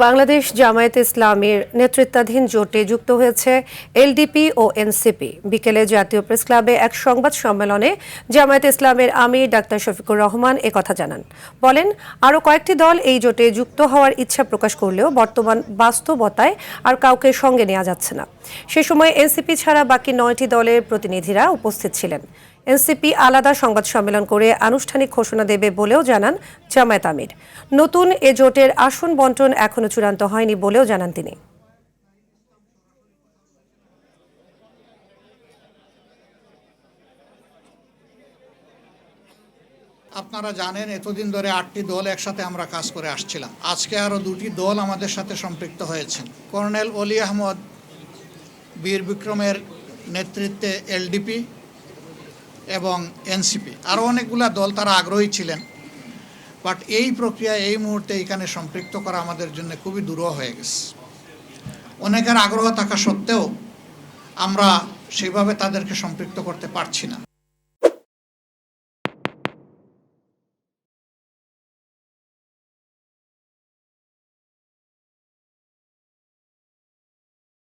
বাংলাদেশ জামায়াতে ইসলামীর নেতৃত্বাধীন জোটে যুক্ত হয়েছে এলডিপি ও এনসিপি। বিকেলে জাতীয় প্রেসক্লাবে এক সংবাদ সম্মেলনে জামায়াতে ইসলামের আমির ডাক্তার শফিকুর রহমান একথা জানান। বলেন, আরও কয়েকটি দল এই জোটে যুক্ত হওয়ার ইচ্ছা প্রকাশ করলেও বর্তমান বাস্তবতায় আর কাউকে সঙ্গে নেওয়া যাচ্ছে না। সে সময় এনসিপি ছাড়া বাকি 9টি দলের প্রতিনিধিরা উপস্থিত ছিলেন। এনসিপি আলাদা সংবাদ সম্মেলন করে আনুষ্ঠানিক ঘোষণা দেবে বলেও জানান জামায়াত আমির। নতুন এ জোটের আসন বণ্টন এখনো চূড়ান্ত হয়নি বলেও জানান তিনি। আপনারা জানেন, এতদিন ধরে 8টি দল একসাথে আমরা কাজ করে আসছিলাম। আজকে আরও 2টি দল আমাদের সাথে সম্পৃক্ত হয়েছেন। কর্নেল অলি আহমদ বীর বিক্রমের নেতৃত্বে এলডিপি এবং এনসিপি, আরও অনেকগুলা দল তারা আগ্রহী ছিলেন। বাট এই প্রক্রিয়া এই মুহূর্তে এখানে সম্পৃক্ত করা আমাদের জন্য খুবই দুরূহ হয়ে গেছে। অনেকের আগ্রহ থাকা সত্ত্বেও আমরা সেভাবে তাদেরকে সম্পৃক্ত করতে পারছি না।